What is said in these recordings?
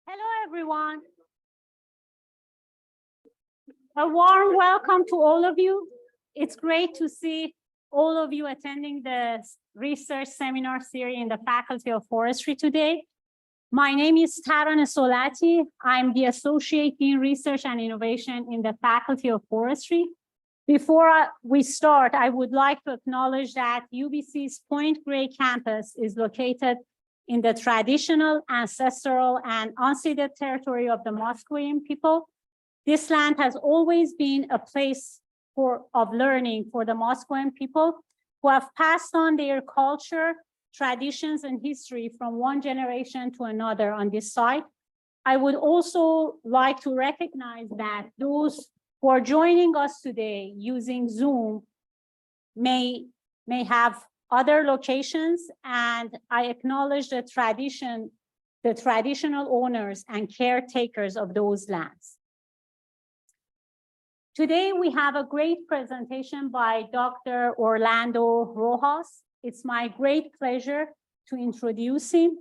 Hello, everyone. A warm welcome to all of you. It's great to see all of you attending the research seminar series in the Faculty of Forestry today. My name is Taran Solati. I'm the Associate Dean Research and Innovation in the Faculty of Forestry. Before we start, I would like to acknowledge that UBC's Point Grey campus is located in the traditional, ancestral, and unceded territory of the Musqueam people. This land has always been a place of learning for the Musqueam people who have passed on their culture, traditions, and history from one generation to another on this site. I would also like to recognize that those who are joining us today using Zoom may have other locations, and I acknowledge the traditional owners and caretakers of those lands. Today, we have a great presentation by Dr. Orlando Rojas. It's my great pleasure to introduce him.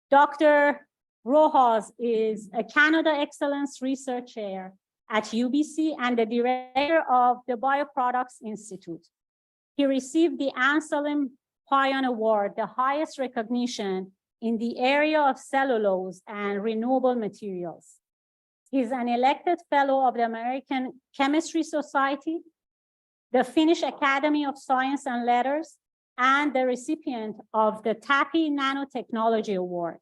Dr. Rojas is a Canada Excellence Research Chair at UBC and the director of the Bioproducts Institute. He received the Anselm Pion Award, the highest recognition in the area of cellulose and renewable materials. He's an elected fellow of the American Chemistry Society, the Finnish Academy of Science and Letters, and the recipient of the TAPI Nanotechnology Award.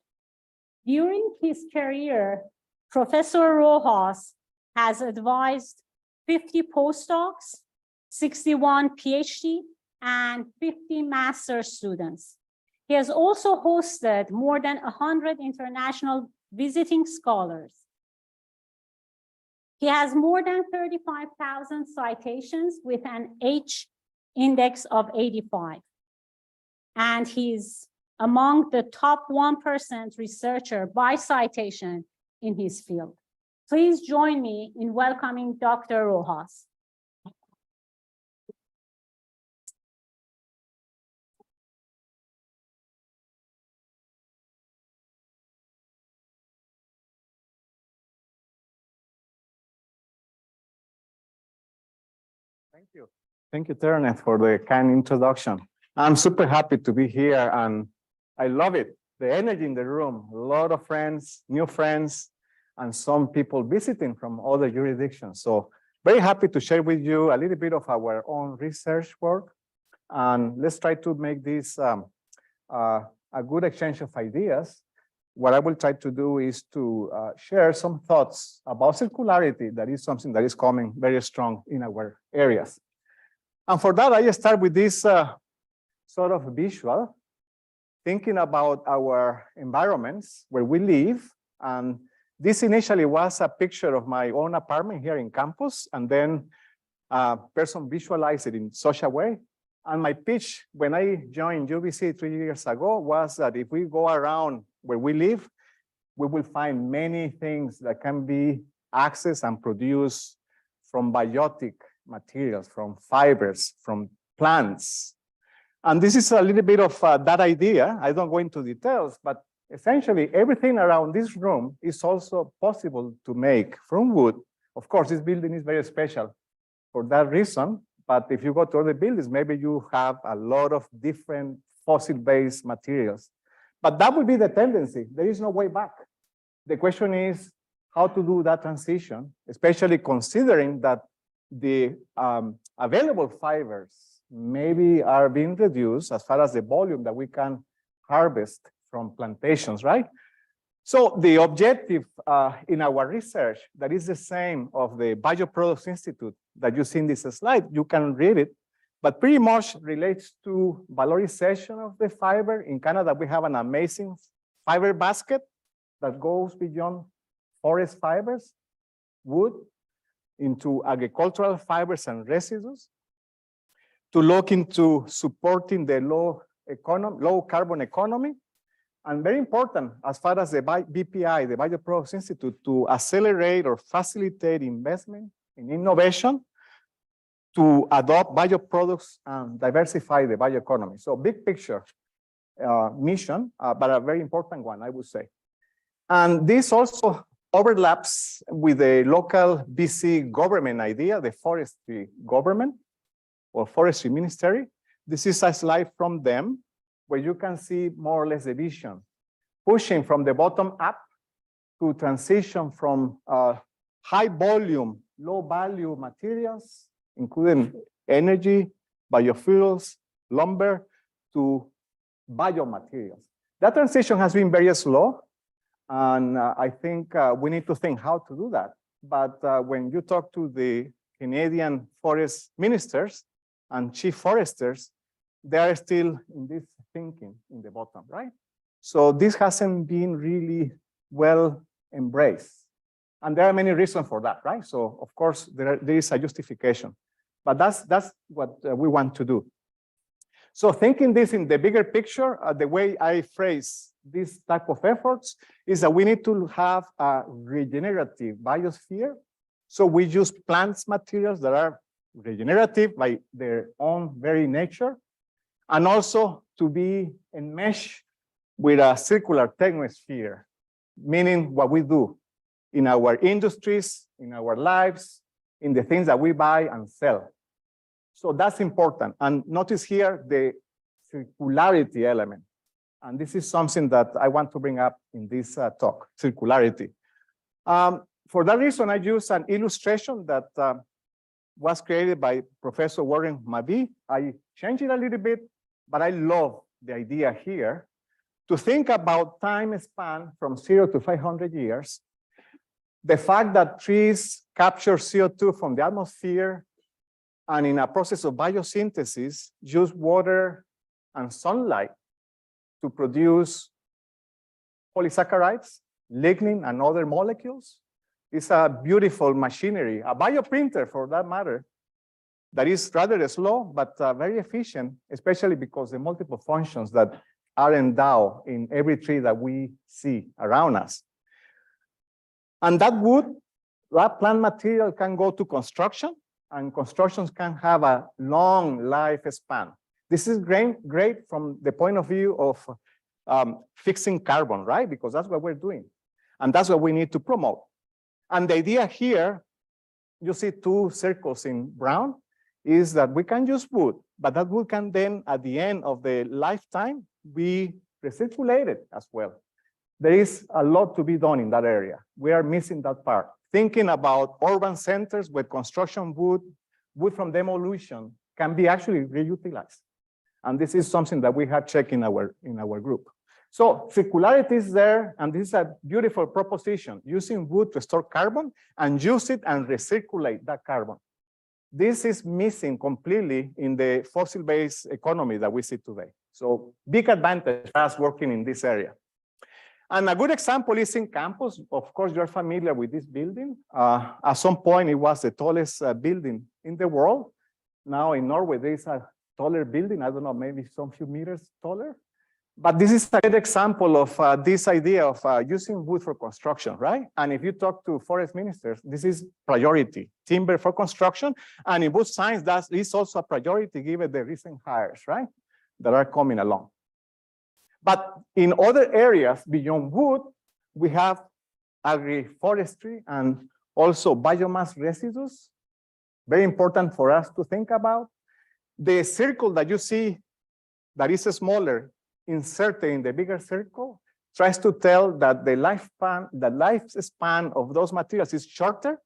During his career, Professor Rojas has advised 50 postdocs, 61 PhD, and 50 master's students. He has also hosted more than 100 international visiting scholars. He has more than 35,000 citations with an H index of 85. And he's among the top 1% researcher by citation in his field. Please join me in welcoming Dr. Rojas. Thank you. Thank you, Ternet, for the kind introduction. I'm super happy to be here, and I love it. The energy in the room, a lot of friends, new friends, and some people visiting from other jurisdictions. So very happy to share with you a little bit of our own research work. And let's try to make this a good exchange of ideas. What I will try to do is to share some thoughts about circularity. That is something that is coming very strong in our areas. And for that, I start with this sort of visual, thinking about our environments where we live. And this initially was a picture of my own apartment here in campus, and then a person visualized it in such a way. And my pitch when I joined UBC 3 years ago was that if we go around where we live, we will find many things that can be accessed and produced from biotic materials, from fibers, from plants. And this is a little bit of that idea. I don't go into details, but essentially everything around this room is also possible to make from wood. Of course, this building is very special for that reason. But if you go to other buildings, maybe you have a lot of different fossil-based materials. But that would be the tendency. There is no way back. The question is how to do that transition, especially considering that the available fibers maybe are being reduced as far as the volume that we can harvest from plantations, right? So the objective in our research, that is the same of the Bioproducts Institute that you see in this slide, you can read it, but pretty much relates to valorization of the fiber. In Canada, we have an amazing fiber basket that goes beyond forest fibers, wood, into agricultural fibers and residues, to look into supporting the low carbon economy. And very important, as far as the BPI, the Bioproducts Institute, to accelerate or facilitate investment in innovation to adopt bioproducts and diversify the bioeconomy. So big picture mission, but a very important one, I would say. And this also overlaps with the local BC government idea, the forestry government or forestry ministry. This is a slide from them where you can see more or less the vision, pushing from the bottom up to transition from high volume, low value materials, including energy, biofuels, lumber, to biomaterials. That transition has been very slow. And I think we need to think how to do that. But when you talk to the Canadian forest ministers and chief foresters, they are still in this thinking in the bottom, right? So this hasn't been really well embraced. And there are many reasons for that, right? So of course, there is a justification. But that's what we want to do. So thinking this in the bigger picture, the way I phrase this type of efforts is that we need to have a regenerative biosphere. So we use plants materials that are regenerative by their own very nature, and also to be enmeshed with a circular technosphere, meaning what we do in our industries, in our lives, in the things that we buy and sell. So that's important. And notice here the circularity element. And this is something that I want to bring up in this talk, circularity. For that reason, I use an illustration that was created by Professor Warren Mabee. I changed it a little bit, but I love the idea here to think about time span from 0 to 500 years. The fact that trees capture CO2 from the atmosphere and in a process of biosynthesis, use water and sunlight to produce polysaccharides, lignin, and other molecules. It's a beautiful machinery, a bioprinter for that matter, that is rather slow, but very efficient, especially because the multiple functions that are endowed in every tree that we see around us. And that wood, that plant material can go to construction, and constructions can have a long lifespan. This is great from the point of view of fixing carbon, right? Because that's what we're doing. And that's what we need to promote. And the idea here, you see two circles in brown, is that we can use wood, but that wood can then, at the end of the lifetime, be recirculated as well. There is a lot to be done in that area. We are missing that part. Thinking about urban centers with construction wood from demolition can be actually reutilized. And this is something that we have checked in our group. So circularity is there, and this is a beautiful proposition, using wood to store carbon and use it and recirculate that carbon. This is missing completely in the fossil-based economy that we see today. So big advantage for us working in this area. And a good example is in campus. Of course, you're familiar with this building. At some point, it was the tallest building in the world. Now in Norway, there is a taller building. I don't know, maybe some few meters taller. But this is a good example of this idea of using wood for construction, right? And if you talk to forest ministers, this is priority, timber for construction. And in wood science, that is also a priority given the recent hires, right, that are coming along. But in other areas beyond wood, we have agroforestry and also biomass residues. Very important for us to think about. The circle that you see that is smaller, inserted in the bigger circle, tries to tell that the lifespan of those materials is shorter,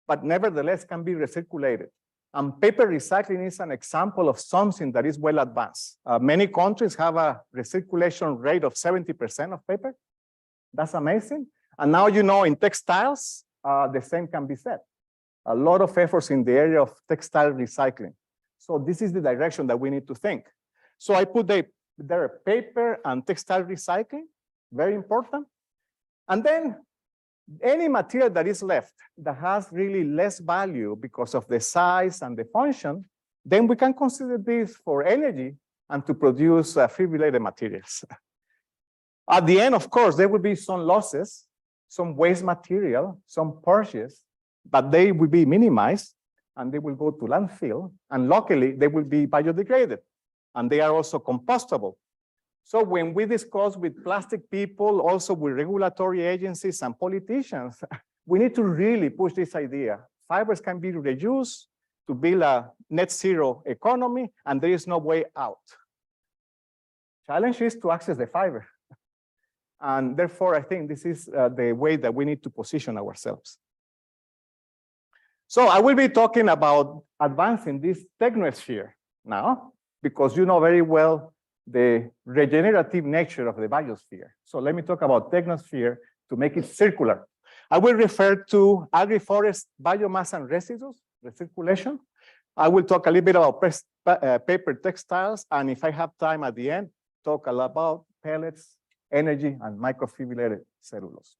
but nevertheless can be recirculated. And paper recycling is an example of something that is well advanced. Many countries have a recirculation rate of 70% of paper. That's amazing. And now you know in textiles, the same can be said. A lot of efforts in the area of textile recycling. So this is the direction that we need to think. So I put there paper and textile recycling, very important. And then any material that is left that has really less value because of the size and the function, then we can consider this for energy and to produce fibrillated materials. At the end, of course, there will be some losses, some waste material, some purchase, but they will be minimized and they will go to landfill. And luckily, they will be biodegraded and they are also compostable. So when we discuss with plastic people, also with regulatory agencies and politicians, we need to really push this idea. Fibers can be reused to build a net zero economy, and there is no way out. Challenge is to access the fiber. And therefore, I think this is the way that we need to position ourselves. So I will be talking about advancing this technosphere now, because you know very well the regenerative nature of the biosphere. So let me talk about technosphere to make it circular. I will refer to agri-forest biomass and residues, recirculation. I will talk a little bit about paper textiles, and if I have time at the end, talk a lot about pellets, energy, and microfibrillated cellulose.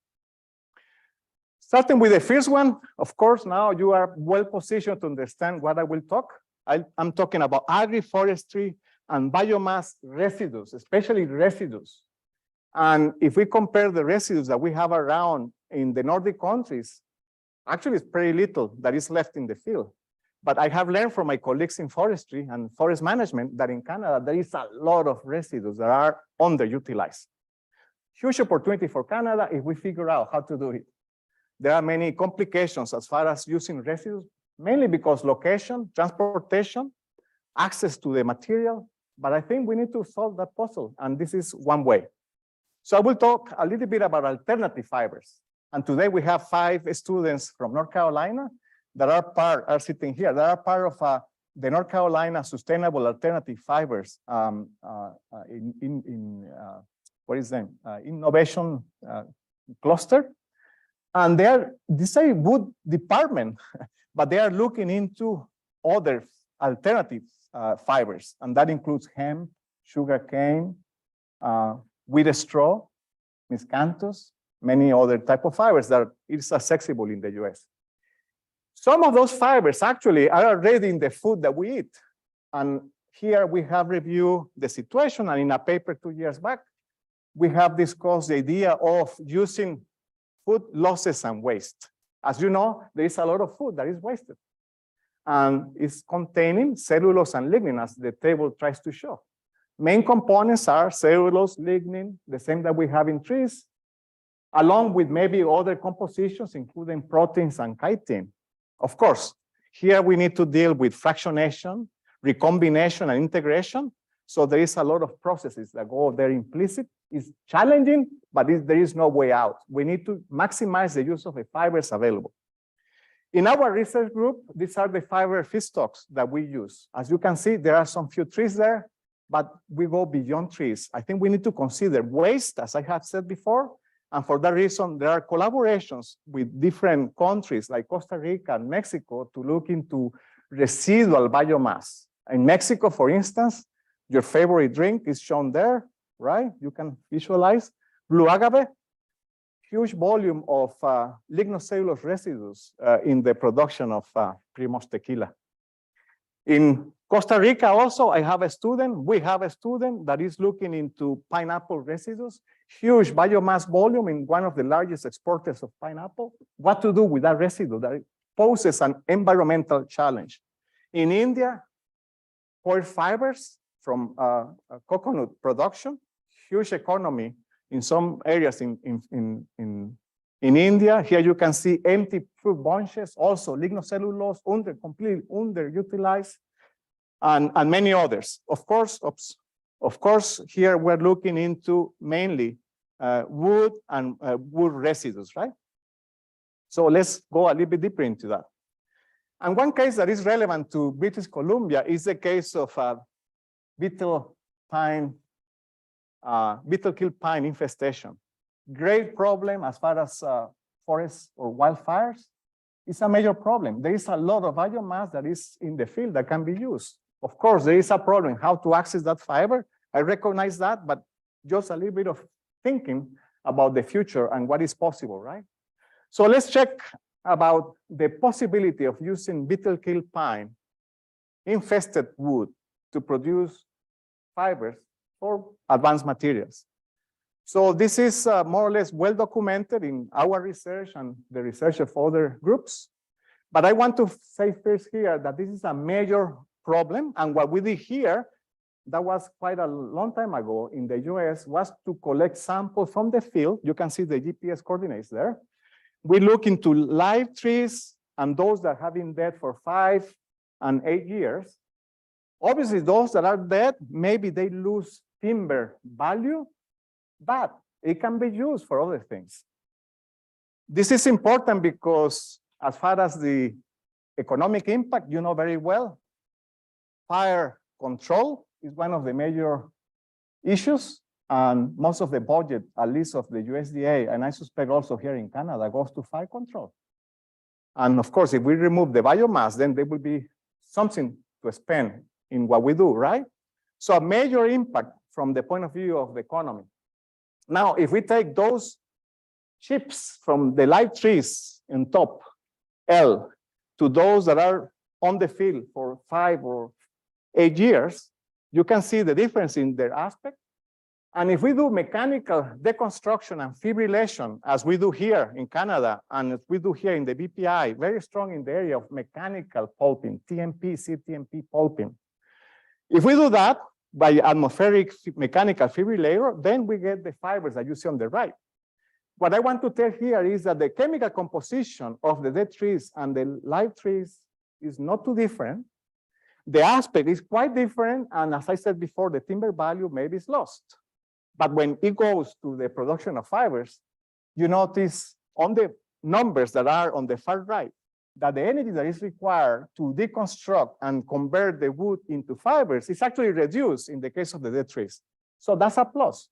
Starting with the first one, of course, now you are well positioned to understand what I will talk. I'm talking about agri-forestry and biomass residues, especially residues. And if we compare the residues that we have around in the Nordic countries, actually it's pretty little that is left in the field. But I have learned from my colleagues in forestry and forest management that in Canada, there is a lot of residues that are underutilized. Huge opportunity for Canada if we figure out how to do it. There are many complications as far as using residues, mainly because location, transportation, access to the material, but I think we need to solve that puzzle, and this is one way. So I will talk a little bit about alternative fibers. And today we have 5 students from North Carolina that are sitting here, that are part of the North Carolina Sustainable Alternative Fibers what is the name? Innovation Cluster. And this is a wood department, but they are looking into other alternative fibers, and that includes hemp, sugarcane, wheat straw, miscanthus, many other type of fibers that is accessible in the US. Some of those fibers actually are already in the food that we eat. And here we have reviewed the situation, and in a paper 2 years back, we have discussed the idea of using food losses and waste. As you know, there is a lot of food that is wasted. And it's containing cellulose and lignin, as the table tries to show. Main components are cellulose, lignin, the same that we have in trees, along with maybe other compositions, including proteins and chitin. Of course, here we need to deal with fractionation, recombination, and integration. So there is a lot of processes that go there implicit. It's challenging, but there is no way out. We need to maximize the use of the fibers available. In our research group, these are the fiber feedstocks that we use. As you can see, there are some few trees there, but we go beyond trees. I think we need to consider waste, as I have said before, and for that reason, there are collaborations with different countries like Costa Rica and Mexico to look into residual biomass. In Mexico, for instance, your favorite drink is shown there, right? You can visualize blue agave, huge volume of lignocellulose residues in the production of Primos tequila. In Costa Rica also, we have a student that is looking into pineapple residues, huge biomass volume in one of the largest exporters of pineapple. What to do with that residue that poses an environmental challenge. In India, oil fibers from coconut production, huge economy in some areas in India. Here you can see empty fruit bunches, also lignocellulose, completely underutilized, and many others. Of course, here we're looking into mainly wood and wood residues, right? So let's go a little bit deeper into that. And one case that is relevant to British Columbia is the case of beetle-kill pine infestation. Great problem as far as forests or wildfires. It's a major problem. There is a lot of biomass that is in the field that can be used. Of course, there is a problem how to access that fiber. I recognize that, but just a little bit of thinking about the future and what is possible, right? So let's check about the possibility of using beetle-kill pine infested wood to produce fibers for advanced materials. So this is more or less well documented in our research and the research of other groups. But I want to say first here that this is a major problem. And what we did here that was quite a long time ago in the US, was to collect samples from the field. You can see the GPS coordinates there. We look into live trees and those that have been dead for 5 and 8 years. Obviously, those that are dead, maybe they lose timber value, but it can be used for other things. This is important because as far as the economic impact, you know very well, fire control is one of the major issues, and most of the budget, at least of the USDA, and I suspect also here in Canada, goes to fire control. And of course, if we remove the biomass, then there will be something to spend in what we do, right? So a major impact from the point of view of the economy. Now, if we take those chips from the live trees in top, L, to those that are on the field for 5 or 8 years, you can see the difference in their aspect. And if we do mechanical deconstruction and fibrillation, as we do here in Canada, and as we do here in the BPI, very strong in the area of mechanical pulping, TMP, CTMP pulping. If we do that by atmospheric mechanical fibrillator, then we get the fibers that you see on the right. What I want to tell here is that the chemical composition of the dead trees and the live trees is not too different. The aspect is quite different, and as I said before, the timber value maybe is lost. But when it goes to the production of fibers, you notice on the numbers that are on the far right, that the energy that is required to deconstruct and convert the wood into fibers is actually reduced in the case of the dead trees. So that's a plus.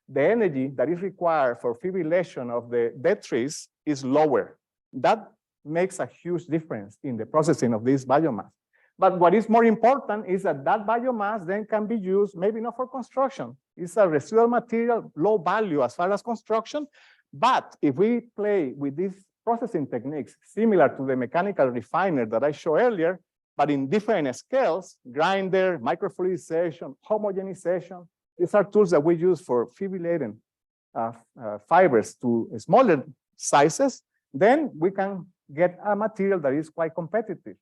The energy that is required for fibrillation of the dead trees is lower. That makes a huge difference in the processing of this biomass. But what is more important is that that biomass then can be used, maybe not for construction. It's a residual material, low value as far as construction. But if we play with these processing techniques, similar to the mechanical refiner that I showed earlier, but in different scales, grinder, microfluidization, homogenization, these are tools that we use for fibrillating fibers to smaller sizes, then we can get a material that is quite competitive.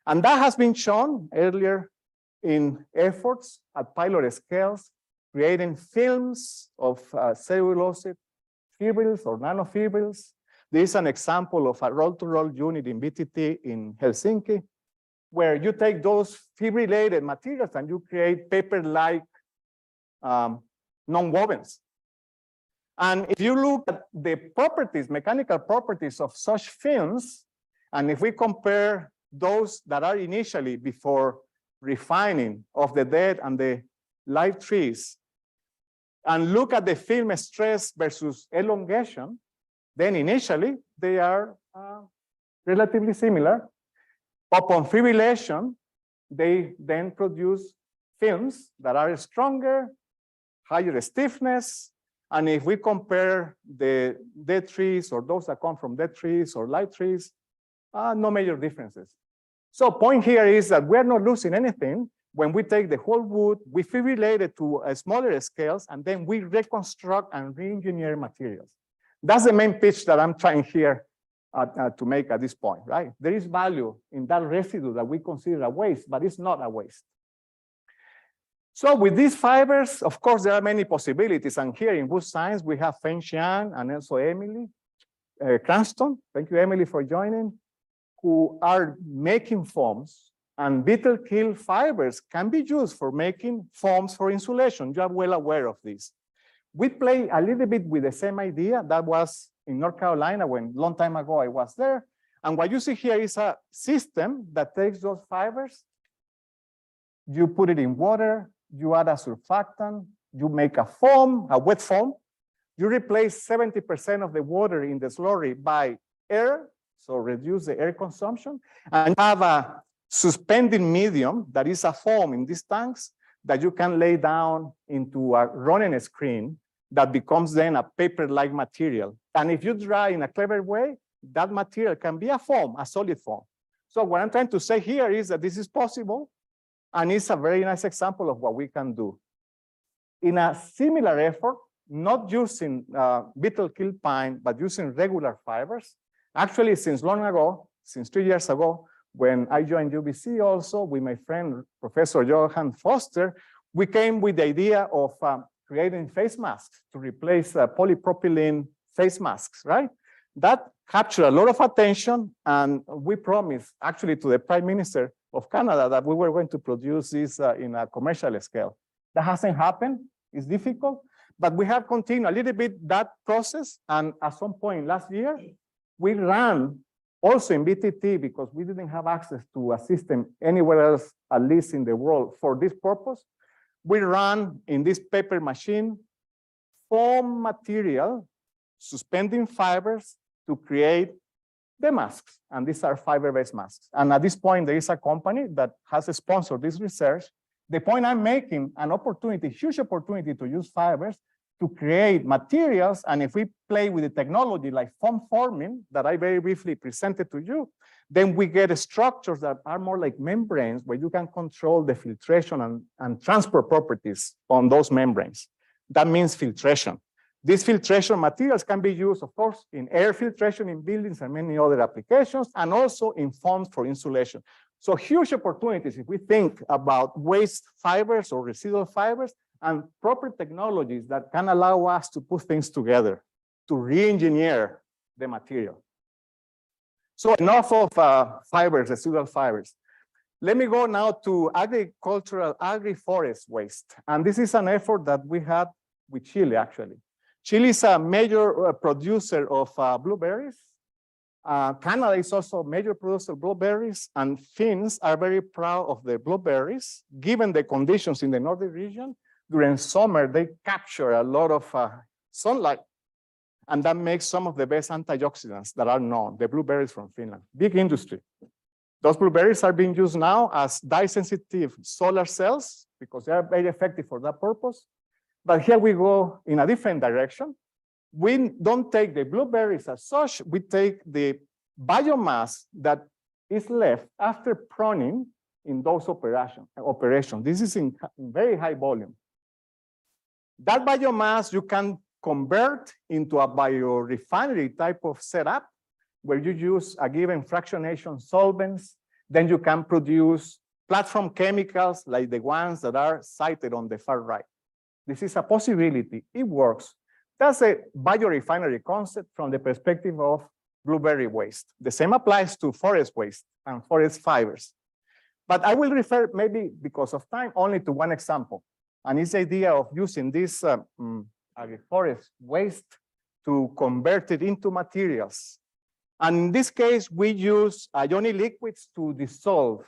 And that has been shown earlier in efforts at pilot scales, creating films of cellulose fibrils or nanofibrils. There is an example of a roll-to-roll unit in VTT in Helsinki, where you take those fibrillated materials and you create paper-like nonwovens. And if you look at the properties, mechanical properties of such films, and if we compare those that are initially before refining of the dead and the live trees, and look at the film stress versus elongation, then initially they are relatively similar. Upon fibrillation, they then produce films that are stronger, higher stiffness, and if we compare the dead trees or those that come from dead trees or live trees, no major differences. So point here is that we're not losing anything when we take the whole wood, we fibrillate it to smaller scales, and then we reconstruct and re-engineer materials. That's the main pitch that I'm trying here to make at this point, right? There is value in that residue that we consider a waste, but it's not a waste. So with these fibers, of course, there are many possibilities. And here in Wood Science, we have Feng Xian and also Emily Cranston. Thank you, Emily, for joining, who are making foams. And Beetle-kill fibers can be used for making foams for insulation. You are well aware of this. We play a little bit with the same idea. That was in North Carolina when a long time ago I was there. And what you see here is a system that takes those fibers, you put it in water, you add a surfactant, you make a foam, a wet foam. You replace 70% of the water in the slurry by air, so reduce the air consumption, and have a suspending medium that is a foam in these tanks that you can lay down into a running screen that becomes then a paper-like material. And if you dry in a clever way, that material can be a foam, a solid foam. So what I'm trying to say here is that this is possible, and it's a very nice example of what we can do. In a similar effort, not using Beetle-kill pine, but using regular fibers, actually since long ago, since 2 years ago, when I joined UBC also with my friend, Professor Johan Foster, we came with the idea of creating face masks to replace polypropylene face masks, right? That captured a lot of attention, and we promised actually to the Prime Minister of Canada that we were going to produce this in a commercial scale. That hasn't happened. It's difficult, but we have continued a little bit that process, and at some point last year, we ran also in BTT because we didn't have access to a system anywhere else, at least in the world, for this purpose. We ran in this paper machine foam material, suspending fibers to create the masks. And these are fiber-based masks. And at this point, there is a company that has sponsored this research. The point I'm making, an opportunity, huge opportunity to use fibers to create materials. And if we play with the technology like foam forming that I very briefly presented to you, then we get structures that are more like membranes where you can control the filtration and transport properties on those membranes. That means filtration. These filtration materials can be used, of course, in air filtration in buildings and many other applications, and also in foams for insulation. So huge opportunities if we think about waste fibers or residual fibers and proper technologies that can allow us to put things together, to re-engineer the material. So enough of fibers, residual fibers. Let me go now to agricultural, agri-forest waste. And this is an effort that we had with Chile, actually. Chile is a major producer of blueberries. Canada is also a major producer of blueberries, and Finns are very proud of their blueberries. Given the conditions in the northern region, during summer, they capture a lot of sunlight, and that makes some of the best antioxidants that are known, the blueberries from Finland. Big industry. Those blueberries are being used now as dye-sensitive solar cells because they are very effective for that purpose. But here we go in a different direction. We don't take the blueberries as such, we take the biomass that is left after pruning in those operations. This is in very high volume. That biomass you can convert into a biorefinery type of setup where you use a given fractionation solvents. Then you can produce platform chemicals like the ones that are cited on the far right. This is a possibility. It works. That's a biorefinery concept from the perspective of blueberry waste. The same applies to forest waste and forest fibers. But I will refer, maybe because of time, only to one example. And it's the idea of using this forest waste to convert it into materials. And in this case, we use ionic liquids to dissolve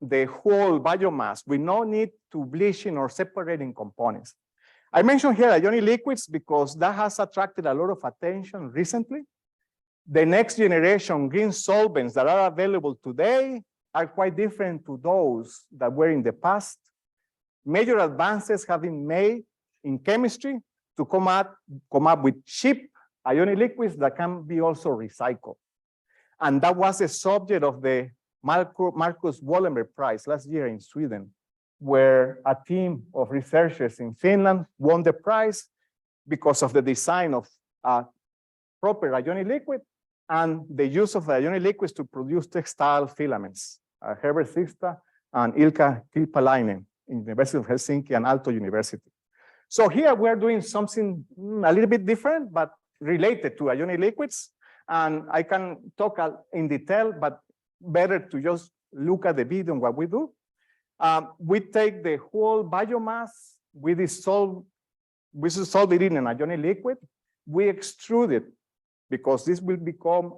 the whole biomass with no need to bleaching or separating components. I mentioned here ionic liquids because that has attracted a lot of attention recently. The next generation green solvents that are available today are quite different to those that were in the past. Major advances have been made in chemistry to come up with cheap ionic liquids that can be also recycled. And that was the subject of the Marcus Wallenberg Prize last year in Sweden, where a team of researchers in Finland won the prize because of the design of a proper ionic liquid and the use of the ionic liquids to produce textile filaments. Herbert Sista and Ilkka Kilpalainen in the University of Helsinki and Aalto University. So here we're doing something a little bit different, but related to ionic liquids. And I can talk in detail, but better to just look at the video and what we do. We take the whole biomass, we dissolve it in an ionic liquid, we extrude it because this will become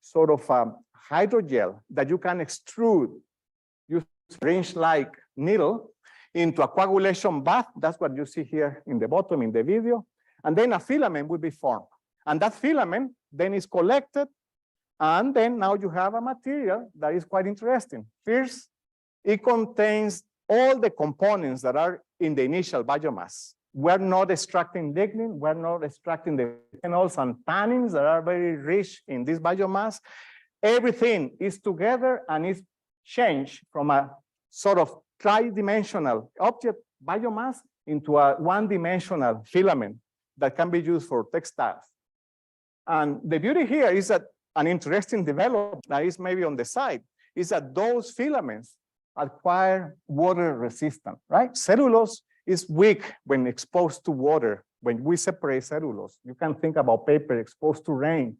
sort of a hydrogel that you can extrude, use syringe-like needle into a coagulation bath. That's what you see here in the bottom in the video. And then a filament will be formed. And that filament then is collected. And then now you have a material that is quite interesting. First, it contains all the components that are in the initial biomass. We're not extracting lignin, we're not extracting the phenols and tannins that are very rich in this biomass. Everything is together and is changed from a sort of tri-dimensional object biomass into a one-dimensional filament that can be used for textiles. And the beauty here is that an interesting development that is maybe on the side is that those filaments acquire water resistant, right? Cellulose is weak when exposed to water. When we separate cellulose, you can think about paper exposed to rain.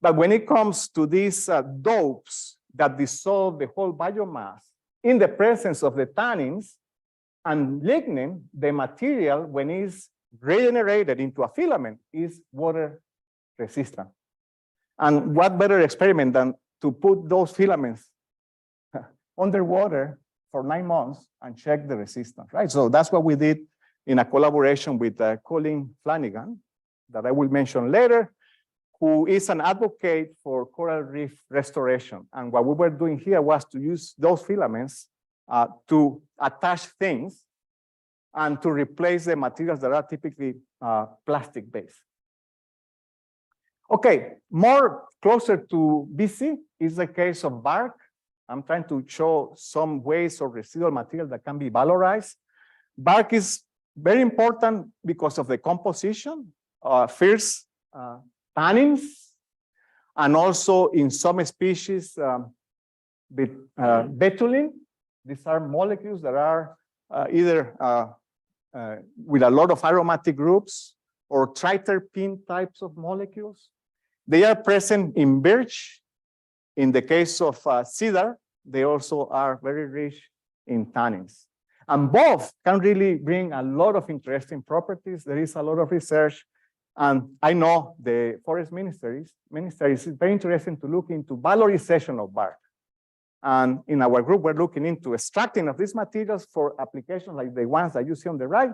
But when it comes to these dopes that dissolve the whole biomass in the presence of the tannins and lignin, the material, when it's regenerated into a filament, is water resistant. And what better experiment than to put those filaments underwater for 9 months and check the resistance, right? So that's what we did in a collaboration with Colin Flanagan, that I will mention later, who is an advocate for coral reef restoration. And what we were doing here was to use those filaments to attach things and to replace the materials that are typically plastic-based. Okay, more closer to BC is the case of bark. I'm trying to show some ways of residual material that can be valorized. Bark is very important because of the composition, first tannins, and also in some species, betulin. These are molecules that are either with a lot of aromatic groups or triterpene types of molecules. They are present in birch. In the case of cedar, they also are very rich in tannins. And both can really bring a lot of interesting properties. There is a lot of research. And I know the forest ministries is very interested to look into valorization of bark. And in our group, we're looking into extracting of these materials for applications like the ones that you see on the right,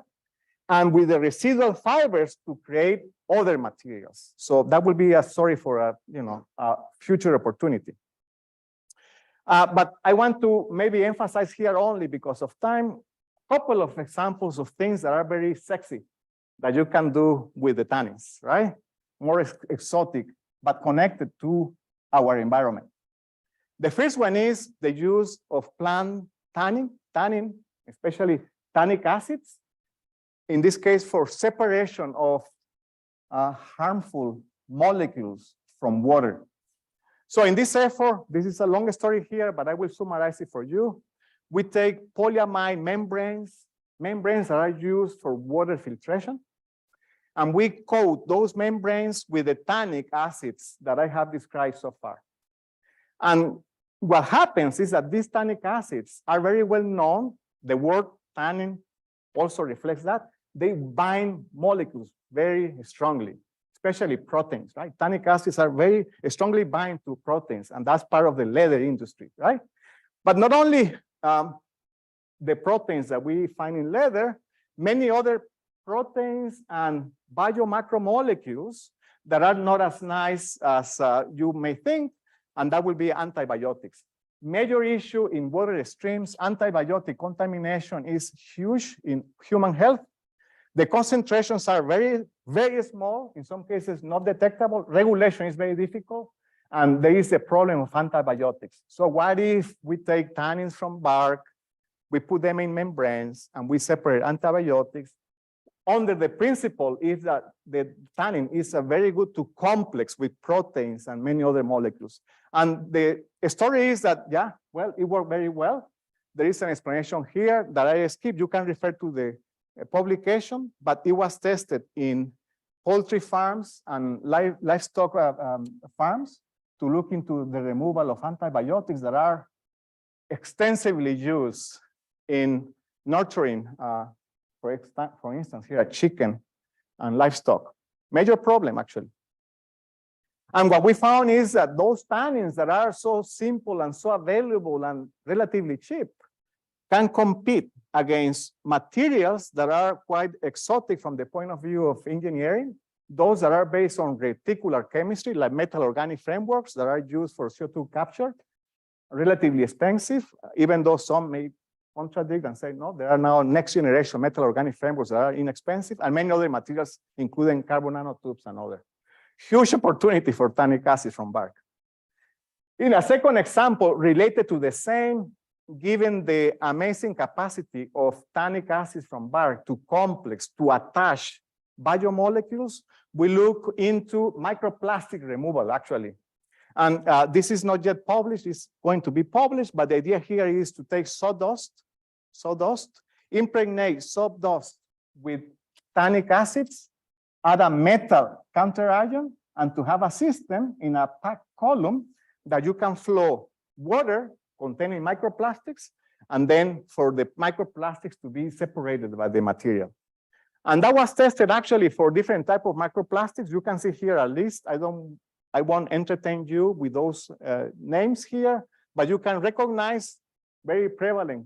and with the residual fibers to create other materials. So that will be a story for a future opportunity. But I want to maybe emphasize here only because of time, a couple of examples of things that are very sexy that you can do with the tannins, right? More exotic, but connected to our environment. The first one is the use of plant tannin, especially tannic acids, in this case for separation of harmful molecules from water. So in this effort, this is a long story here, but I will summarize it for you. We take polyamide membranes that are used for water filtration, and we coat those membranes with the tannic acids that I have described so far. And what happens is that these tannic acids are very well known. The word tannin also reflects that. They bind molecules very strongly, especially proteins, right? Tannic acids are very strongly bind to proteins, and that's part of the leather industry, right? But not only the proteins that we find in leather, many other proteins and biomacromolecules that are not as nice as you may think, and that will be antibiotics. Major issue in water streams, antibiotic contamination is huge in human health. The concentrations are very, very small, in some cases not detectable. Regulation is very difficult, and there is a problem of antibiotics. So what if we take tannins from bark, we put them in membranes, and we separate antibiotics under the principle is that the tannin is a very good to complex with proteins and many other molecules. And the story is that, yeah, well, it worked very well. There is an explanation here that I skipped. You can refer to the publication, but it was tested in poultry farms and livestock farms to look into the removal of antibiotics that are extensively used in nurturing, for instance, here a chicken and livestock. Major problem, actually. And what we found is that those tannins that are so simple and so available and relatively cheap can compete against materials that are quite exotic from the point of view of engineering, those that are based on reticular chemistry, like metal organic frameworks that are used for CO2 capture, relatively expensive, even though some may contradict and say, no, there are now next generation metal organic frameworks that are inexpensive, and many other materials, including carbon nanotubes and other. Huge opportunity for tannic acid from bark. In a second example related to the same, given the amazing capacity of tannic acids from bark to complex, to attach biomolecules, we look into microplastic removal, actually. And this is not yet published, it's going to be published, but the idea here is to take sawdust, impregnate sawdust with tannic acids, add a metal counteragent, and to have a system in a packed column that you can flow water containing microplastics, and then for the microplastics to be separated by the material. And that was tested actually for different types of microplastics. You can see here a list. I won't entertain you with those names here, but you can recognize very prevalent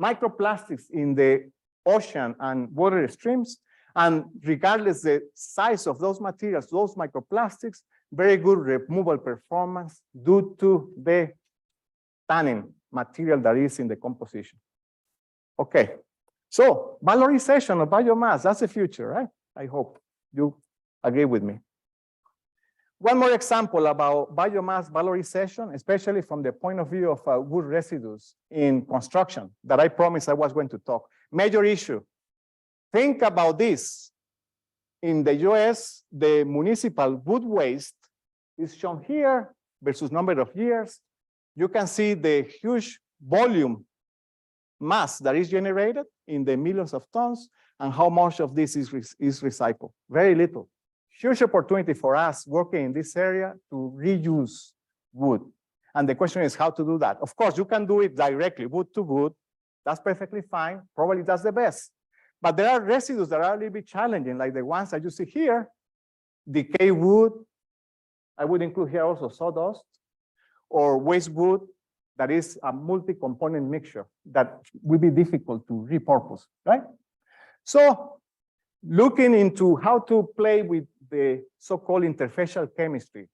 microplastics in the ocean and water streams. And regardless the size of those materials, those microplastics, very good removal performance due to the tannin material that is in the composition. Okay, so valorization of biomass, that's the future, right? I hope you agree with me. One more example about biomass valorization, especially from the point of view of wood residues in construction that I promised I was going to talk. Major issue. Think about this. In the US, the municipal wood waste is shown here versus number of years. You can see the huge volume mass that is generated in the millions of tons and how much of this is recycled. Very little. Huge opportunity for us working in this area to reuse wood. And the question is how to do that. Of course, you can do it directly, wood to wood. That's perfectly fine. Probably that's the best. But there are residues that are a little bit challenging, like the ones that you see here, decayed wood. I would include here also sawdust or waste wood that is a multi-component mixture that will be difficult to repurpose, right? So looking into how to play with the so-called interfacial chemistry,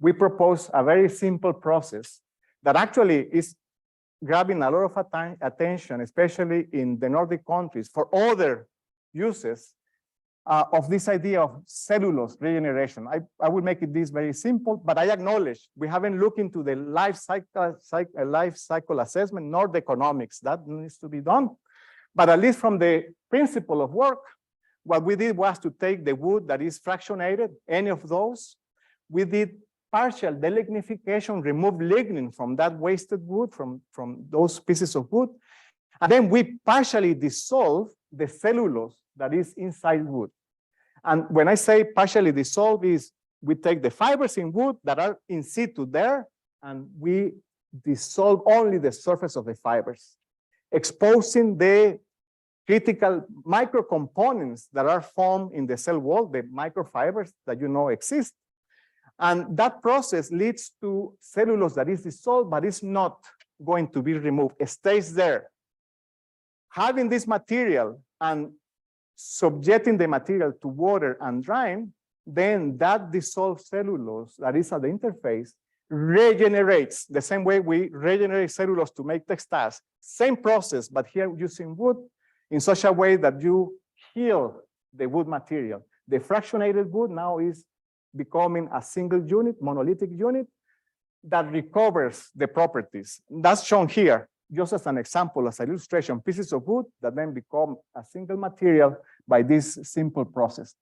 we propose a very simple process that actually is grabbing a lot of attention, especially in the Nordic countries, for other uses of this idea of cellulose regeneration. I will make this very simple, but I acknowledge we haven't looked into the life cycle assessment nor the economics. That needs to be done. But at least from the principle of work, what we did was to take the wood that is fractionated, any of those. We did partial delignification, remove lignin from that wasted wood, from those pieces of wood. And then we partially dissolve the cellulose that is inside wood. And when I say partially dissolve is we take the fibers in wood that are in situ there, and we dissolve only the surface of the fibers, exposing the critical microcomponents that are formed in the cell wall, the microfibers that you know exist. And that process leads to cellulose that is dissolved, but it's not going to be removed. It stays there. Having this material and subjecting the material to water and drying, then that dissolved cellulose that is at the interface regenerates the same way we regenerate cellulose to make textiles. Same process, but here using wood in such a way that you heal the wood material. The fractionated wood now is becoming a single unit, monolithic unit that recovers the properties. That's shown here, just as an example, as an illustration, pieces of wood that then become a single material by this simple process.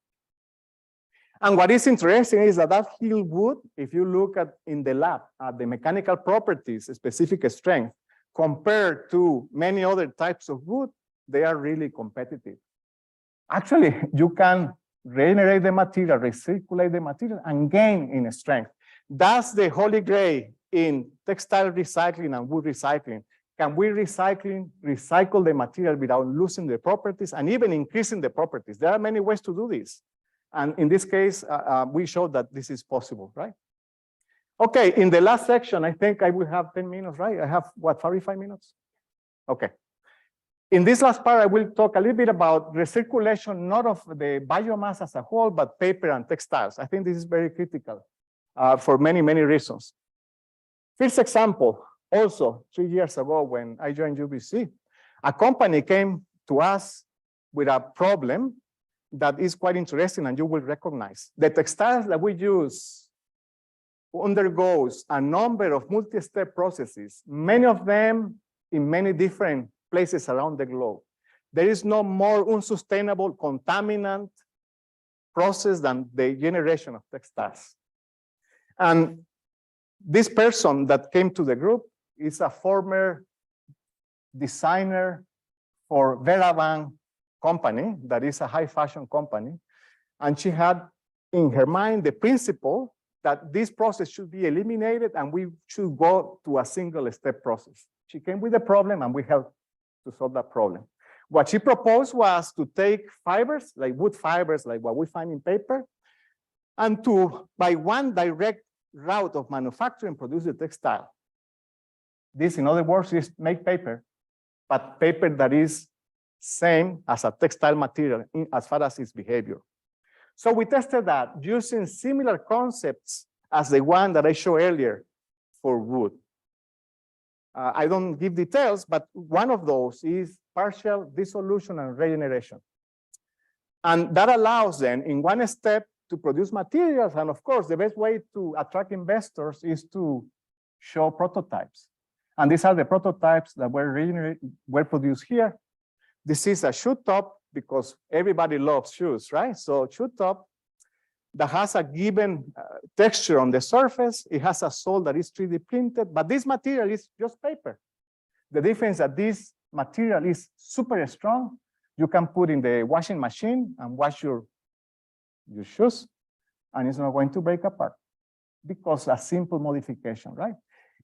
And what is interesting is that healed wood, if you look at in the lab, the mechanical properties, specific strength, compared to many other types of wood, they are really competitive. Actually, you can regenerate the material, recirculate the material, and gain in strength. That's the holy grail in textile recycling and wood recycling. Can we recycle the material without losing the properties and even increasing the properties? There are many ways to do this. And in this case, we showed that this is possible, right? Okay, in the last section, I think I will have 10 minutes, right? I have, what, 45 minutes? Okay. In this last part, I will talk a little bit about recirculation, not of the biomass as a whole, but paper and textiles. I think this is very critical for many, many reasons. First example, also 3 years ago when I joined UBC, a company came to us with a problem that is quite interesting and you will recognize. The textiles that we use undergoes a number of multi-step processes, many of them in many different places around the globe. There is no more unsustainable contaminant process than the generation of textiles. And This person that came to the group is a former designer for Veravan company, that is a high fashion company. And she had in her mind the principle that this process should be eliminated and we should go to a single step process. She came with a problem and we helped to solve that problem. What she proposed was to take fibers, like wood fibers, like what we find in paper, and to, by one direct route of manufacturing, produce the textile. This, in other words, is make paper, but paper that is same as a textile material as far as its behavior. So we tested that using similar concepts as the one that I showed earlier for wood. I don't give details, but one of those is partial dissolution and regeneration. And that allows them in one step to produce materials. And of course, the best way to attract investors is to show prototypes. And these are the prototypes that were produced here. This is a shoe top because everybody loves shoes, right? So shoe top that has a given texture on the surface. It has a sole that is 3D printed, but this material is just paper. The difference is that this material is super strong. You can put in the washing machine and wash your shoes, and it's not going to break apart because a simple modification, right?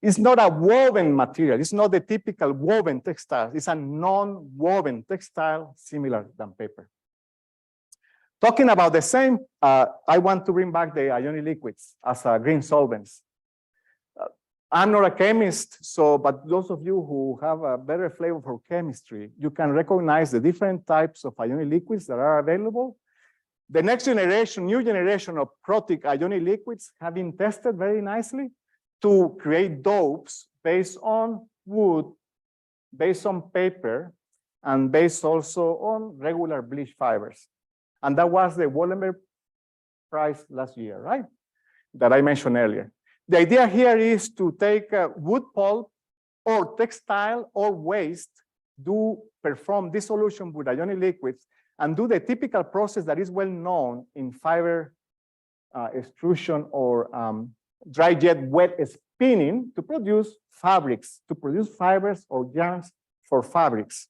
It's not a woven material. It's not the typical woven textile. It's a non-woven textile similar than paper. Talking about the same, I want to bring back the ionic liquids as green solvents. I'm not a chemist, but those of you who have a better flavor for chemistry, you can recognize the different types of ionic liquids that are available. The next generation, new generation of protic ionic liquids have been tested very nicely to create dopes based on wood, based on paper, and based also on regular bleach fibers. And that was the Wallenberg Prize last year, right? That I mentioned earlier. The idea here is to take wood pulp or textile or waste, perform dissolution with ionic liquids, and do the typical process that is well known in fiber extrusion or dry jet wet spinning to produce fabrics, to produce fibers or yarns for fabrics.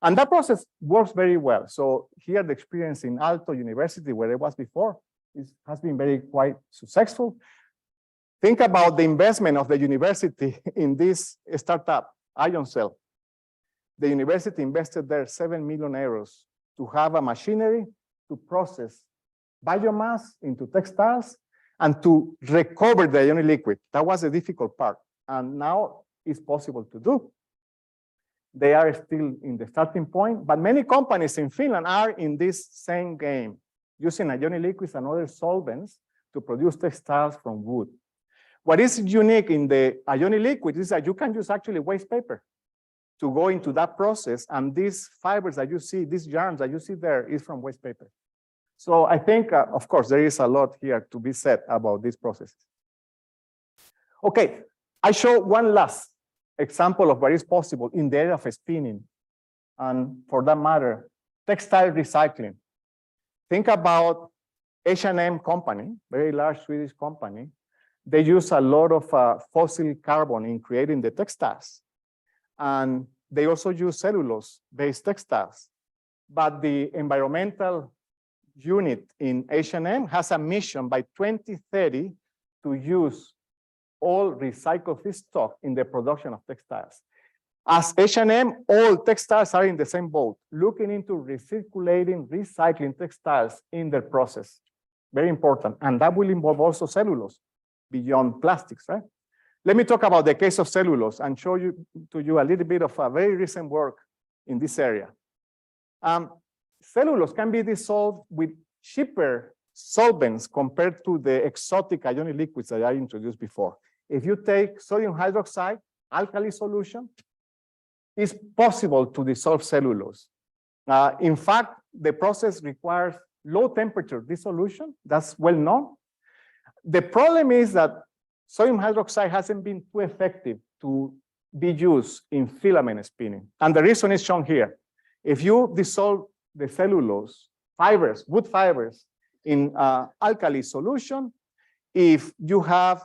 And that process works very well. So here the experience in Aalto University, where I was before, has been quite successful. Think about the investment of the university in this startup, IonCell. The university invested there 7 million euros to have a machinery to process biomass into textiles and to recover the ionic liquid. That was the difficult part. And now it's possible to do. They are still in the starting point, but many companies in Finland are in this same game, using ionic liquids and other solvents to produce textiles from wood. What is unique in the ionic liquid is that you can use actually waste paper to go into that process, and these fibers that you see, these yarns that you see there is from waste paper. So I think, of course, there is a lot here to be said about these processes. Okay, I show one last example of what is possible in the area of spinning, and for that matter, textile recycling. Think about H&M company, very large Swedish company. They use a lot of fossil carbon in creating the textiles. And they also use cellulose-based textiles. But the environmental unit in H&M has a mission by 2030 to use all recycled feedstock in the production of textiles. As H&M, all textiles are in the same boat, looking into recirculating, recycling textiles in their process. Very important. And that will involve also cellulose beyond plastics, right? Let me talk about the case of cellulose and show you a little bit of a very recent work in this area. Cellulose can be dissolved with cheaper solvents compared to the exotic ionic liquids that I introduced before. If you take sodium hydroxide, alkali solution, it's possible to dissolve cellulose. In fact, the process requires low temperature dissolution. That's well known. The problem is that sodium hydroxide hasn't been too effective to be used in filament spinning. And the reason is shown here. If you dissolve the cellulose fibers, wood fibers, in alkali solution, if you have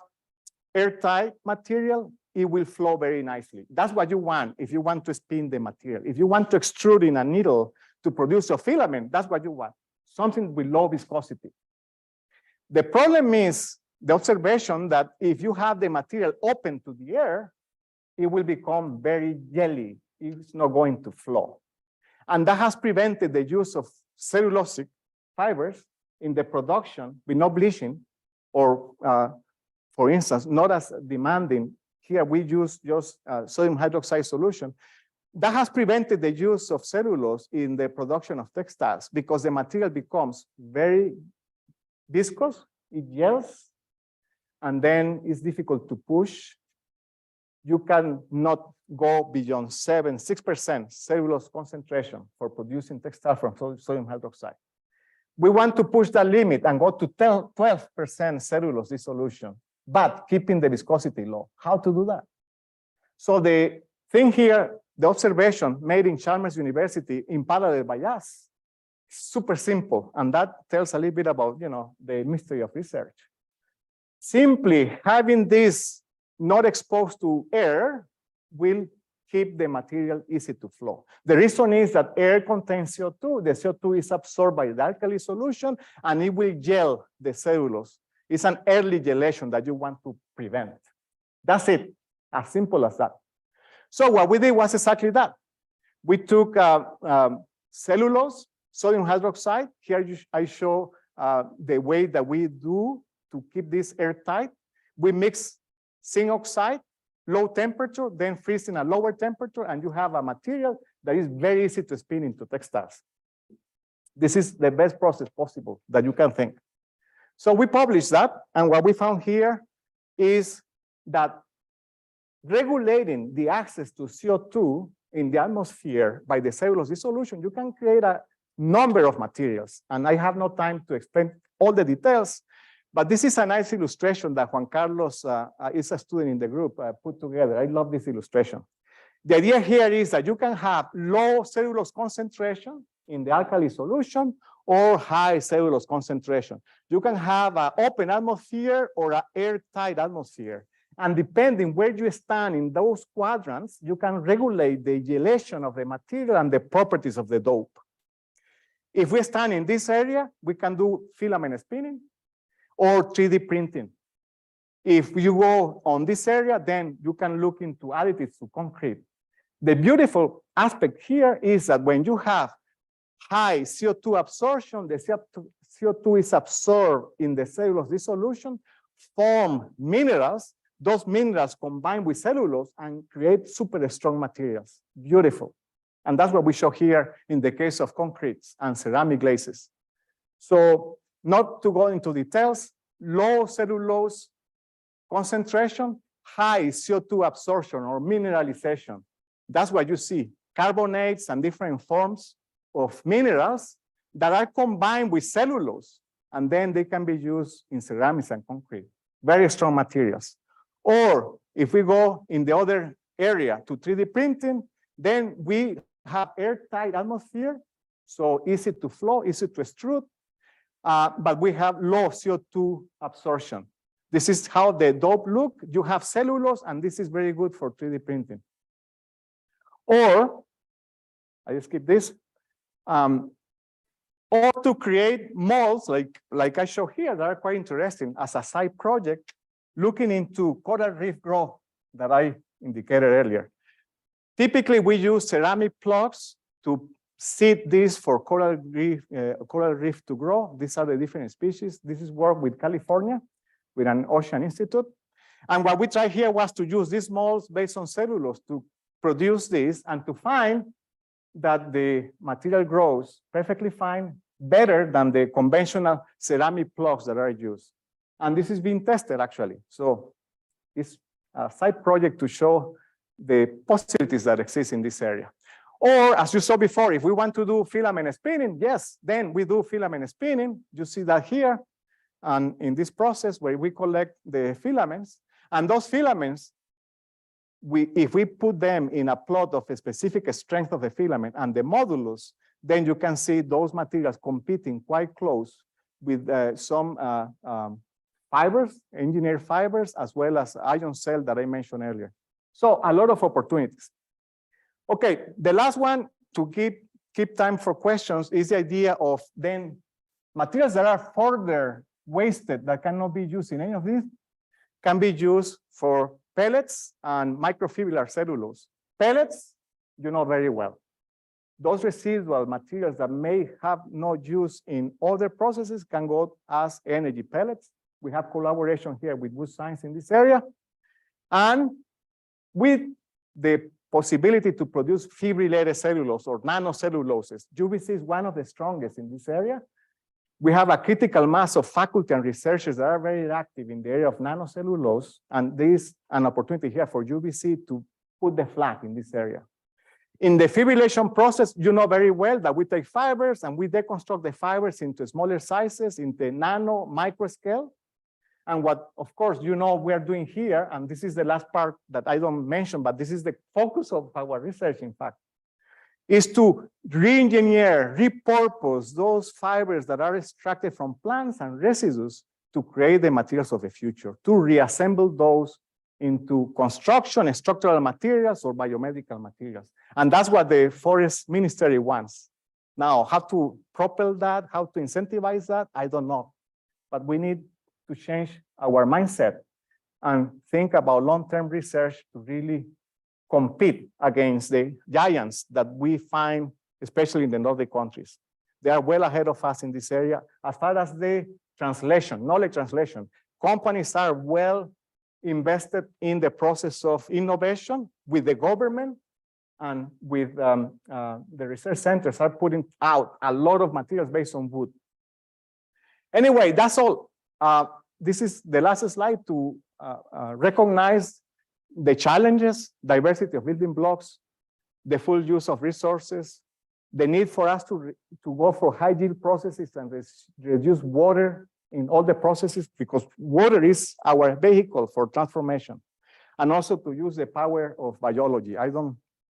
airtight material, it will flow very nicely. That's what you want if you want to spin the material. If you want to extrude in a needle to produce a filament, that's what you want, something with low viscosity. The problem is the observation that if you have the material open to the air, it will become very jelly. It's not going to flow. And that has prevented the use of cellulosic fibers in the production with no bleaching, or for instance, not as demanding. Here we use just sodium hydroxide solution. That has prevented the use of cellulose in the production of textiles because the material becomes very viscous, it gels, and then it's difficult to push. You cannot go beyond 6% cellulose concentration for producing textile from sodium hydroxide. We want to push that limit and go to 12% cellulose dissolution, but keeping the viscosity low. How to do that? So the thing here, the observation made in Chalmers University in parallel by us, super simple, and that tells a little bit about, the mystery of research. Simply having this not exposed to air will keep the material easy to flow. The reason is that air contains CO2. The CO2 is absorbed by the alkali solution, and it will gel the cellulose. It's an early gelation that you want to prevent. That's it, as simple as that. So what we did was exactly that. We took cellulose, sodium hydroxide. Here I show the way that we do to keep this airtight. We mix zinc oxide, low temperature, then freeze in a lower temperature, and you have a material that is very easy to spin into textiles. This is the best process possible that you can think. So we published that, and what we found here is that regulating the access to CO2 in the atmosphere by the cellulose dissolution, you can create a number of materials. And I have no time to explain all the details, but this is a nice illustration that Juan Carlos is a student in the group put together. I love this illustration. The idea here is that you can have low cellulose concentration in the alkali solution or high cellulose concentration. You can have an open atmosphere or an airtight atmosphere. And depending where you stand in those quadrants, you can regulate the gelation of the material and the properties of the dope. If we stand in this area, we can do filament spinning or 3D printing. If you go on this area, then you can look into additives to concrete. The beautiful aspect here is that when you have high CO2 absorption, the CO2 is absorbed in the cellulose dissolution, form minerals. Those minerals combine with cellulose and create super strong materials. Beautiful. And that's what we show here in the case of concretes and ceramic glazes. So not to go into details, low cellulose concentration, high CO2 absorption or mineralization. That's what you see, carbonates and different forms of minerals that are combined with cellulose, and then they can be used in ceramics and concrete. Very strong materials. Or if we go in the other area to 3D printing, then we have airtight atmosphere, so easy to flow, easy to extrude, but we have low CO2 absorption. This is how the dope look. You have cellulose, and this is very good for 3D printing. Or, I skip this, or to create molds like I show here that are quite interesting as a side project, looking into coral reef growth that I indicated earlier. Typically, we use ceramic plugs to seed this for coral reef to grow. These are the different species. This is work with California, with an ocean institute. And what we tried here was to use these molds based on cellulose to produce this and to find that the material grows perfectly fine, better than the conventional ceramic plugs that are used. And this is being tested actually. So it's a side project to show the possibilities that exist in this area. Or as you saw before, if we want to do filament spinning, yes, then we do filament spinning. You see that here. And in this process where we collect the filaments, and those filaments, if we put them in a plot of a specific strength of the filament and the modulus, then you can see those materials competing quite close with some fibers, engineered fibers, as well as ion cell that I mentioned earlier. So a lot of opportunities. Okay, the last one to keep time for questions is the idea of then materials that are further wasted that cannot be used in any of these can be used for pellets and microfibrillated cellulose. Pellets, you know very well. Those residual materials that may have no use in other processes can go as energy pellets. We have collaboration here with Wood Science in this area. And with the possibility to produce fibrillated cellulose or nanocelluloses, UBC is one of the strongest in this area. We have a critical mass of faculty and researchers that are very active in the area of nanocellulose, and there is an opportunity here for UBC to put the flag in this area. In the fibrillation process, you know very well that we take fibers and we deconstruct the fibers into smaller sizes, into nano, micro scale. And what, of course, you know we are doing here, and this is the last part that I don't mention, but this is the focus of our research, in fact, is to re-engineer, repurpose those fibers that are extracted from plants and residues to create the materials of the future, to reassemble those into construction, structural materials, or biomedical materials. And that's what the Forest Ministry wants. Now, how to propel that, how to incentivize that, I don't know. But we need to change our mindset and think about long-term research to really compete against the giants that we find, especially in the Nordic countries. They are well ahead of us in this area. As far as the translation, knowledge translation, companies are well invested in the process of innovation with the government and with the research centers are putting out a lot of materials based on wood. Anyway, that's all. This is the last slide to recognize the challenges, diversity of building blocks, the full use of resources, the need for us to go for high yield processes and reduce water in all the processes, because water is our vehicle for transformation, and also to use the power of biology. I don't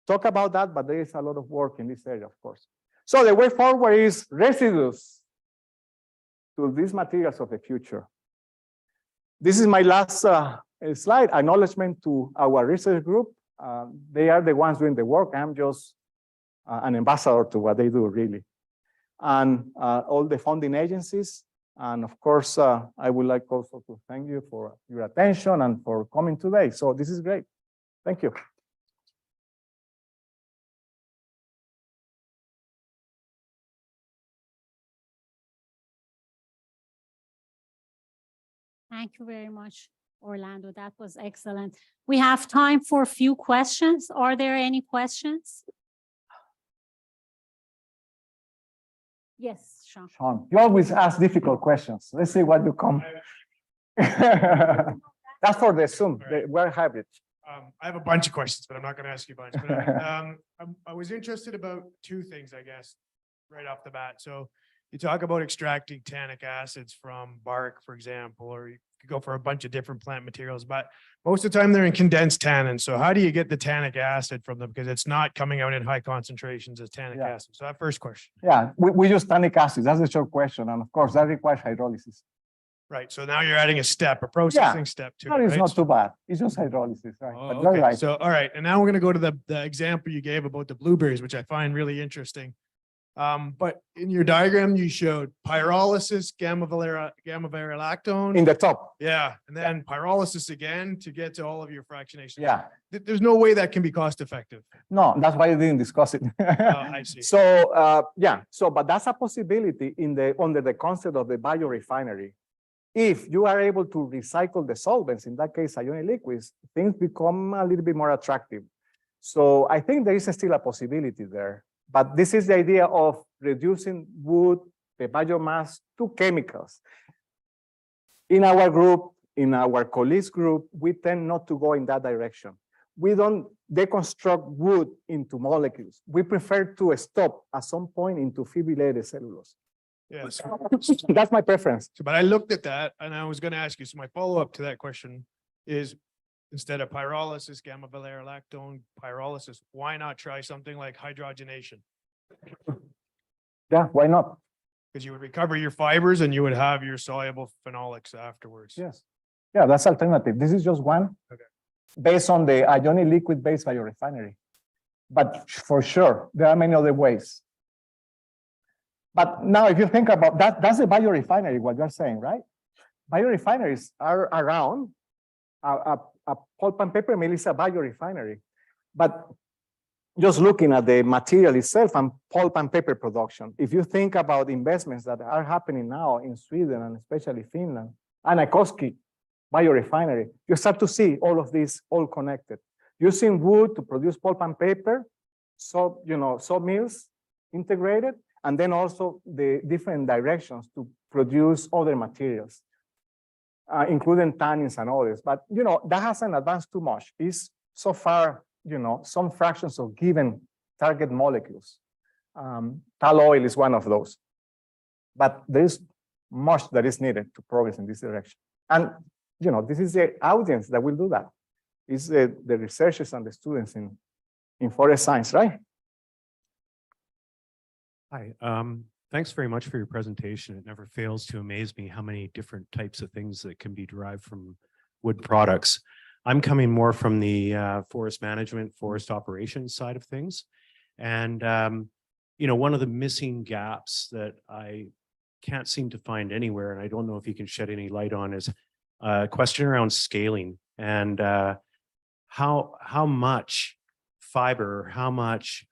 talk about that, but there is a lot of work in this area, of course. So the way forward is residues to these materials of the future. This is my last slide, acknowledgement to our research group. They are the ones doing the work. I'm just an ambassador to what they do, really. And all the funding agencies. And of course, I would like also to thank you for your attention and for coming today. So this is great. Thank you. Thank you very much, Orlando. That was excellent. We have time for a few questions. Are there any questions? Yes, Sean. Sean, you always ask difficult questions. Let's see what you come. That's for the Zoom. Right. We're hybrid. I have a bunch of questions, but I'm not going to ask you a bunch. But I was interested about two things, I guess, right off the bat. So you talk about extracting tannic acids from bark, for example, or you could go for a bunch of different plant materials, but most of the time they're in condensed tannin. So how do you get the tannic acid from them? Because it's not coming out in high concentrations as tannic acid. So that first question. Yeah, we use tannic acid. That's the short question. And of course, that requires hydrolysis. Right. So now you're adding a step, a processing step to That it. is Right? not too bad. It's just hydrolysis, right? Oh, But you're okay. right. So, all right. And now we're going to go to the example you gave about the blueberries, which I find really interesting. But in your diagram, you showed pyrolysis, gamma varolactone. In the top. Yeah. And then pyrolysis again to get to all of your fractionation. Yeah. There's no way that can be cost effective. No, that's why I didn't discuss it. I see. So yeah, but that's a possibility under the concept of the biorefinery. If you are able to recycle the solvents, in that case, ionic liquids, things become a little bit more attractive. So I think there is still a possibility there. But this is the idea of reducing wood, the biomass, to chemicals. In our group, in our colleagues group, we tend not to go in that direction. We don't deconstruct wood into molecules. We prefer to stop at some point into fibrillated cellulose. Yes. That's my preference. So, but I looked at that and I was going to ask you, so my follow-up to that question is, instead of pyrolysis, gamma varolactone, pyrolysis, why not try something like hydrogenation? Yeah, why not? Because you would recover your fibers and you would have your soluble phenolics afterwards. Yes. Yeah, that's alternative. This is just one based on the ionic liquid-based biorefinery. But for sure, there are many other ways. But now if you think about that, that's a biorefinery, what you're saying, right? Biorefineries are around. A pulp and paper mill is a biorefinery. But just looking at the material itself and pulp and paper production, if you think about investments that are happening now in Sweden and especially Finland, and Äänekoski biorefinery, you start to see all of these all connected. Using wood to produce pulp and paper, so sawmills integrated, and then also the different directions to produce other materials, including tannins and others. But that hasn't advanced too much. It's so far, some fractions of given target molecules. Tall oil is one of those. But there's much that is needed to progress in this direction. And this is the audience that will do that. It's the researchers and the students in forest science, right? Hi, thanks very much for your presentation. It never fails to amaze me how many different types of things that can be derived from wood products. I'm coming more from the forest management, forest operations side of things. And, one of the missing gaps that I can't seem to find anywhere, and I don't know if you can shed any light on, is a question around scaling and how much fiber, how much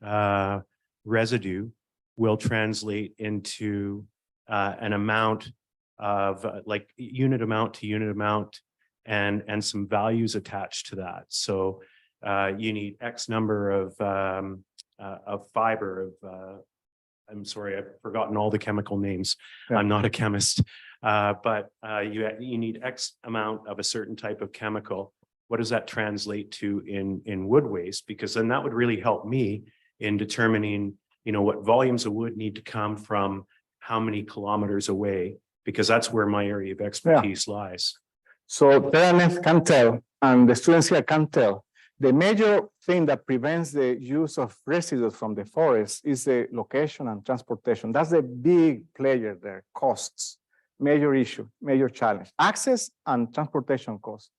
residue will translate into an amount of like unit amount to unit amount and some values attached to that. So you need X number of fiber I'm sorry, I've forgotten all the chemical names. Yeah. I'm not a chemist, but you need X amount of a certain type of chemical. What does that translate to in wood waste? Because then that would really help me in determining, what volumes of wood need to come from how many kilometers away, because that's where my area of expertise lies. So Terranef can tell, and the students here can tell, the major thing that prevents the use of residues from the forest is the location and transportation. That's the big player there, costs, major issue, major challenge, access and transportation costs.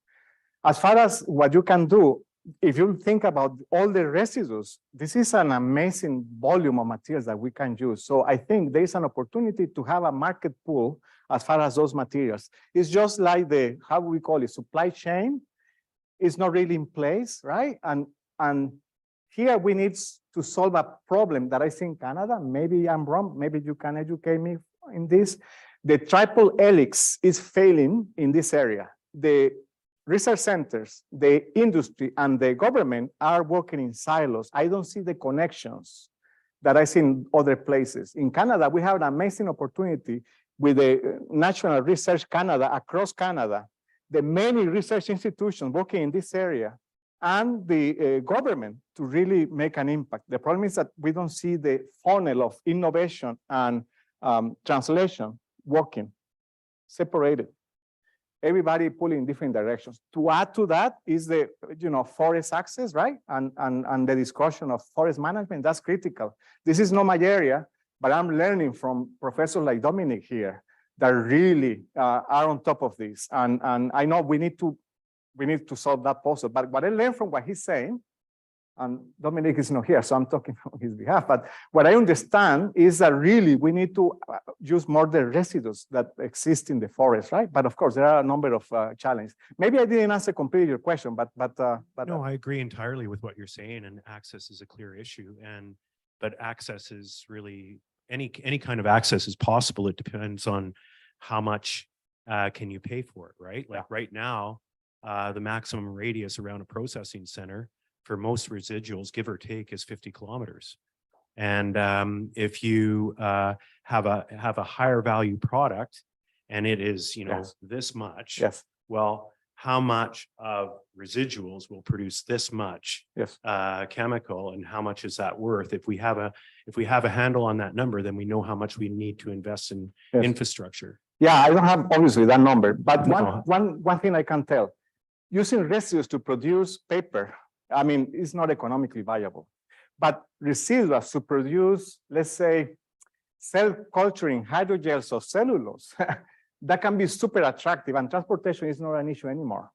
As far as what you can do, if you think about all the residues, this is an amazing volume of materials that we can use. So I think there is an opportunity to have a market pool as far as those materials. It's just like the, how we call it, supply chain is not really in place, right? And here we need to solve a problem that I see in Canada. Maybe I'm wrong, maybe you can educate me in this. The triple helix is failing in this area. The research centers, the industry, and the government are working in silos. I don't see the connections that I see in other places. In Canada, we have an amazing opportunity with the National Research Canada, across Canada, the many research institutions working in this area, and the government to really make an impact. The problem is that we don't see the funnel of innovation and translation working, separated. Everybody pulling in different directions. To add to that is the forest access, right? And the discussion of forest management, that's critical. This is not my area, but I'm learning from professors like Dominic here that really are on top of this. And I know we need to solve that puzzle. But what I learned from what he's saying, and Dominic is not here, so I'm talking on his behalf, but what I understand is that really we need to use more the residues that exist in the forest, right? But of course, there are a number of challenges. Maybe I didn't answer completely your question, but no, I agree entirely with what you're saying, and access is a clear issue. But access is really any kind of access is possible. It depends on how much can you pay for it, right? Like right now, the maximum radius around a processing center for most residuals, give or take, is 50 kilometers. And if you have a higher value product and it is, this much, well, how much of residuals will produce this much chemical, and how much is that worth? If we have a handle on that number, then we know how much we need to invest in infrastructure. Yeah, I don't have obviously that number, but one thing I can tell, using residues to produce paper, I mean, it's not economically viable. But residuals to produce, let's say, cell culturing hydrogels of cellulose, that can be super attractive, and transportation is not an issue anymore.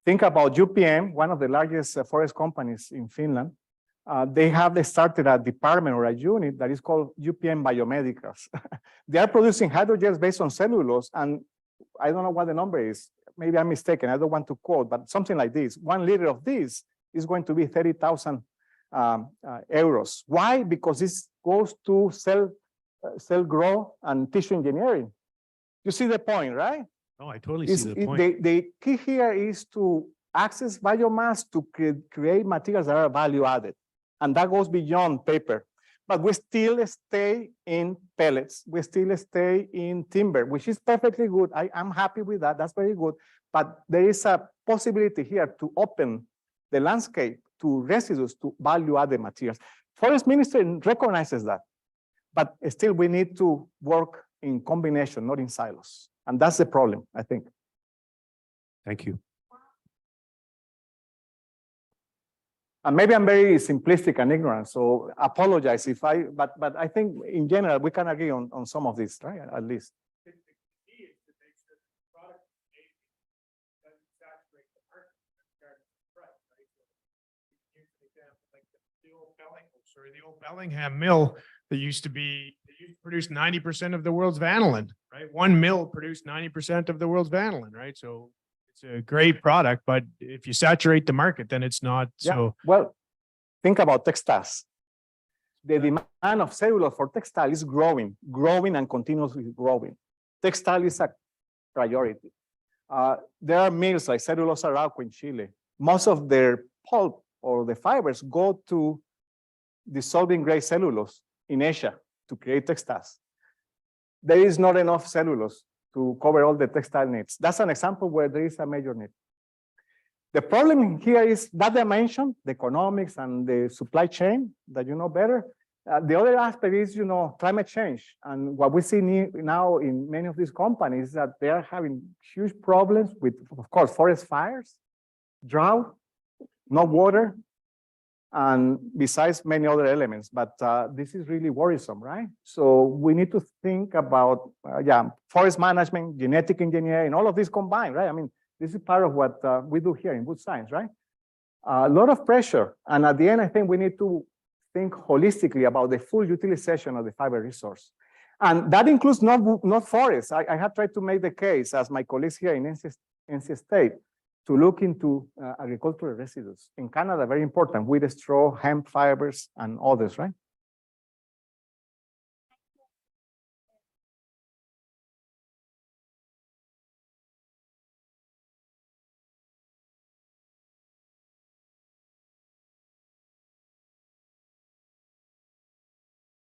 Think about UPM, one of the largest forest companies in Finland. They started a department or a unit that is called UPM Biomedicals. They are producing hydrogels based on cellulose, and I don't know what the number is. Maybe I'm mistaken. I don't want to quote, but something like this. 1 liter of this is going to be 30,000 euros. Why? Because this goes to cell growth and tissue engineering. You see the point, right? Oh, I totally see the point. The key here is to access biomass to create materials that are value added. And that goes beyond paper. But we still stay in pellets. We still stay in timber, which is perfectly good. I'm happy with that. That's very good. But there is a possibility here to open the landscape to residues, to value-added materials. Forest Ministry recognizes that. But still, we need to work in combination, not in silos. And that's the problem, I think. Thank you. And maybe I'm very simplistic and ignorant, so apologize if but I think in general, we can agree on some of this, right? At least. The key is to make sure the product doesn't saturate the market regarding the price, right? So you can use an example like the old Bellingham mill that used to produce 90% of the world's vanillin, right? One mill produced 90% of the world's vanillin, right? So it's a great product, but if you saturate the market, then it's not. Yeah. So Well, think about textiles. The demand of cellulose for textile is growing and continuously growing. Textile is a priority. There are mills like Cellulose Arauco in Chile. Most of their pulp or the fibers go to dissolving gray cellulose in Asia to create textiles. There is not enough cellulose to cover all the textile needs. That's an example where there is a major need. The problem here is that dimension, the economics and the supply chain that you know better. The other aspect is, climate change. And what we see now in many of these companies is that they are having huge problems with, of course, forest fires, drought, no water, and besides many other elements. But this is really worrisome, right? So we need to think about, forest management, genetic engineering, all of this combined, right? I mean, this is part of what we do here in Wood Science, right? A lot of pressure. And at the end, I think we need to think holistically about the full utilization of the fiber resource. And that includes not forests. I have tried to make the case, as my colleagues here in NC State, to look into agricultural residues. In Canada, very important, wheat straw, hemp fibers, and others, right?